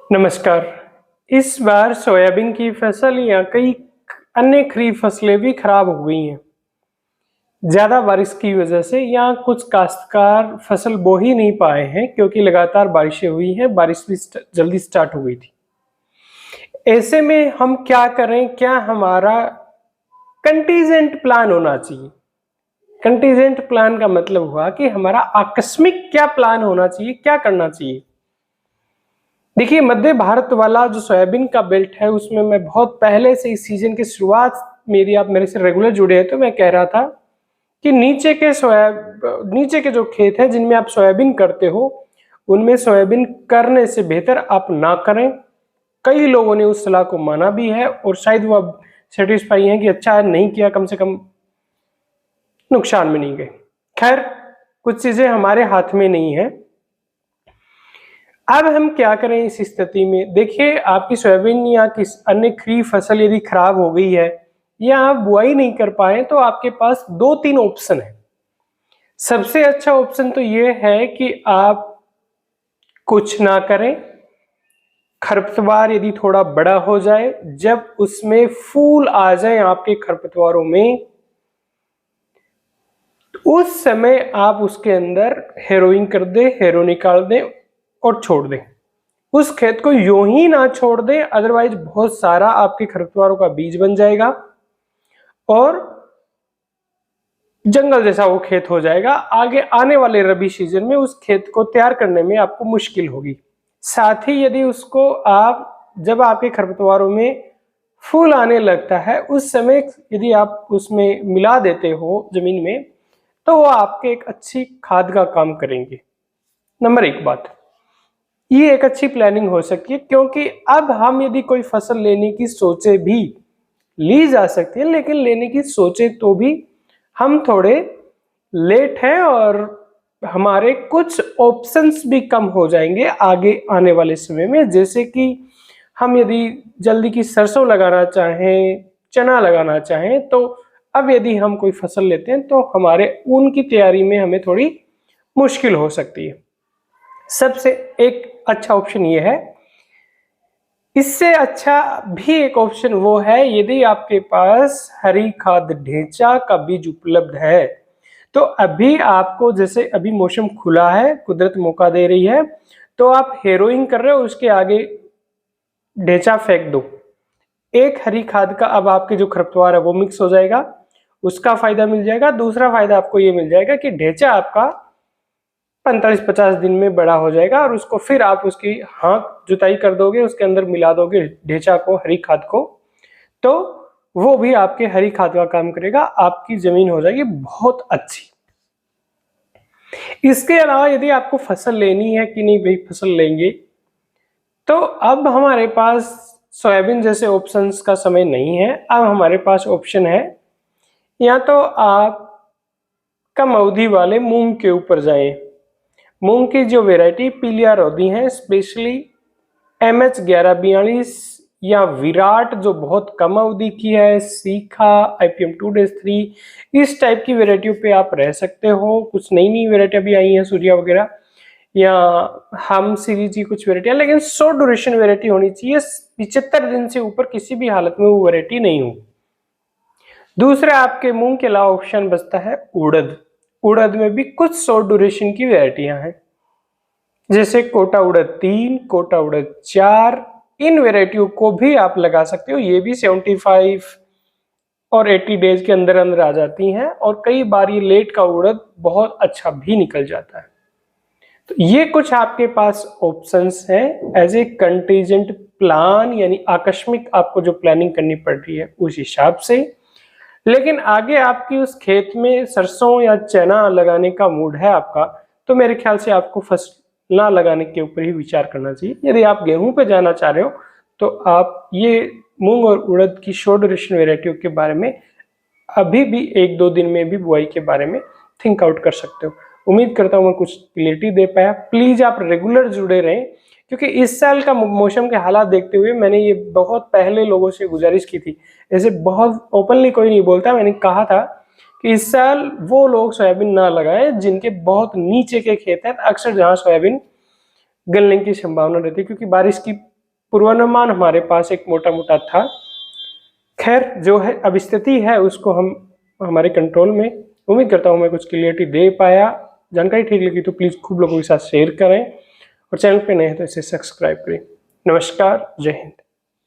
नमस्कार। इस बार सोयाबीन की फसल या कई अन्य खरीफ फसलें भी खराब हो गई हैं। ज़्यादा बारिश की वजह से या कुछ काश्तकार फसल बो ही नहीं पाए हैं क्योंकि लगातार बारिशें हुई हैं, बारिश भी जल्दी स्टार्ट हो गई थी। ऐसे में हम क्या करें? क्या हमारा कंटीजेंट प्लान होना चाहिए। कंटीजेंट प्लान का मतलब हुआ कि हमारा आकस्मिक क्या प्लान होना चाहिए, क्या करना चाहिए। देखिए, मध्य भारत वाला जो सोयाबीन का बेल्ट है उसमें मैं बहुत पहले से इस सीजन की शुरुआत मेरी आप मेरे से रेगुलर जुड़े हैं तो मैं कह रहा था कि नीचे के जो खेत हैं जिनमें आप सोयाबीन करते हो उनमें सोयाबीन करने से बेहतर आप ना करें। कई लोगों ने उस सलाह को माना भी है और शायद वो अब सेटिस्फाई हैं कि अच्छा नहीं किया, कम से कम नुकसान में नहीं गए। खैर, कुछ चीजें हमारे हाथ में नहीं है। अब हम क्या करें इस स्थिति में? देखिए, आपकी सोयाबीन या किस अन्य खरीफ फसल यदि खराब हो गई है या आप बुआई नहीं कर पाए तो आपके पास 2-3 ऑप्शन है। सबसे अच्छा ऑप्शन तो ये है कि आप कुछ ना करें। खरपतवार यदि थोड़ा बड़ा हो जाए, जब उसमें फूल आ जाए आपके खरपतवारों में, उस समय आप उसके अंदर हेरोइंग कर दें, हेरो निकाल दें और छोड़ दें। उस खेत को यूं ही ना छोड़ दें, अदरवाइज बहुत सारा आपके खरपतवारों का बीज बन जाएगा और जंगल जैसा वो खेत हो जाएगा। आगे आने वाले रबी सीजन में उस खेत को तैयार करने में आपको मुश्किल होगी। साथ ही यदि उसको आप जब आपके खरपतवारों में फूल आने लगता है उस समय यदि आप उसमें मिला देते हो जमीन में तो वो आपके एक अच्छी खाद का काम करेंगे। नंबर 1 बात, ये एक अच्छी प्लानिंग हो सकती है क्योंकि अब हम यदि कोई फसल लेने की सोचे भी, ली जा सकती है लेकिन लेने की सोचे तो भी हम थोड़े लेट हैं और हमारे कुछ ऑप्शंस भी कम हो जाएंगे आगे आने वाले समय में। जैसे कि हम यदि जल्दी की सरसों लगाना चाहें, चना लगाना चाहें, तो अब यदि हम कोई फसल लेते हैं तो हमारे उनकी तैयारी में हमें थोड़ी मुश्किल हो सकती है। सबसे एक अच्छा ऑप्शन ये है। इससे अच्छा भी एक ऑप्शन वो है यदि आपके पास हरी खाद ढेंचा का बीज उपलब्ध है तो अभी आपको, जैसे अभी मौसम खुला है, कुदरत मौका दे रही है, तो आप हेरोइंग कर रहे हो उसके आगे ढेंचा फेंक दो। एक हरी खाद का अब आपके जो खरपतवार है वो मिक्स हो जाएगा, उसका फायदा मिल जाएगा। दूसरा फायदा आपको ये मिल जाएगा कि ढेंचा आपका 45-50 दिन में बड़ा हो जाएगा और उसको फिर आप उसकी जुताई कर दोगे, उसके अंदर मिला दोगे ढेंचा को, हरी खाद को, तो वो भी आपके हरी खाद का काम करेगा। आपकी जमीन हो जाएगी बहुत अच्छी। इसके अलावा यदि आपको फसल लेनी है कि नहीं भाई फसल लेंगे, तो अब हमारे पास सोयाबीन जैसे ऑप्शंस का समय नहीं है। अब हमारे पास ऑप्शन है, या तो आप कम अवधि वाले मूंग के ऊपर जाएं। मूंग की जो वेराइटी पीलिया रोधी है, स्पेशली MH1142 या विराट जो बहुत कम अवधि की है, सीखा, IPM 2-3, इस टाइप की वेराइटियों पे आप रह सकते हो। कुछ नई नई वेराइटियां भी आई हैं, सूर्या वगैरह, या हम सीरीज की कुछ वेराइटियां, लेकिन शॉर्ट ड्यूरेशन वेराइटी होनी चाहिए। 75 दिन से ऊपर किसी भी हालत में वो वेराइटी नहीं हो। दूसरा आपके मूंग के अलावा ऑप्शन बचता है उड़द। उड़द में भी कुछ शॉर्ट ड्यूरेशन की वेराइटियां हैं, जैसे कोटा उड़द 3, कोटा उड़द 4। इन वेराइटियों को भी आप लगा सकते हो। ये भी 75 और 80 डेज के अंदर अंदर आ जाती हैं और कई बार ये लेट का उड़द बहुत अच्छा भी निकल जाता है। तो ये कुछ आपके पास ऑप्शंस हैं एज ए कंटीजेंट प्लान, यानी आकस्मिक आपको जो प्लानिंग करनी पड़ रही है उस हिसाब से। लेकिन आगे आपकी उस खेत में सरसों या चना लगाने का मूड है आपका, तो मेरे ख्याल से आपको फसल ना लगाने के ऊपर ही विचार करना चाहिए। यदि आप गेहूं पे जाना चाह रहे हो तो आप ये मूंग और उड़द की शॉर्ट ड्यूरेशन वेराइटियों के बारे में अभी भी 1-2 दिन में भी बुआई के बारे में थिंक आउट कर सकते हो। उम्मीद करता हूँ मैं कुछ क्लियरिटी दे पाया। प्लीज आप रेगुलर जुड़े रहें, क्योंकि इस साल का मौसम के हालात देखते हुए मैंने ये बहुत पहले लोगों से गुजारिश की थी। ऐसे बहुत ओपनली कोई नहीं बोलता, मैंने कहा था कि इस साल वो लोग सोयाबीन ना लगाएं जिनके बहुत नीचे के खेत हैं, अक्सर जहां सोयाबीन गलने की संभावना रहती है, क्योंकि बारिश की पूर्वानुमान हमारे पास एक मोटा मोटा था। खैर जो है अब स्थिति है उसको हम हमारे कंट्रोल में। उम्मीद करता हूँ मैं कुछ क्लियरिटी दे पाया। जानकारी ठीक लगी तो प्लीज़ खूब लोगों के साथ शेयर करें और चैनल पे नए हैं तो इसे सब्सक्राइब करें। नमस्कार, जय हिंद।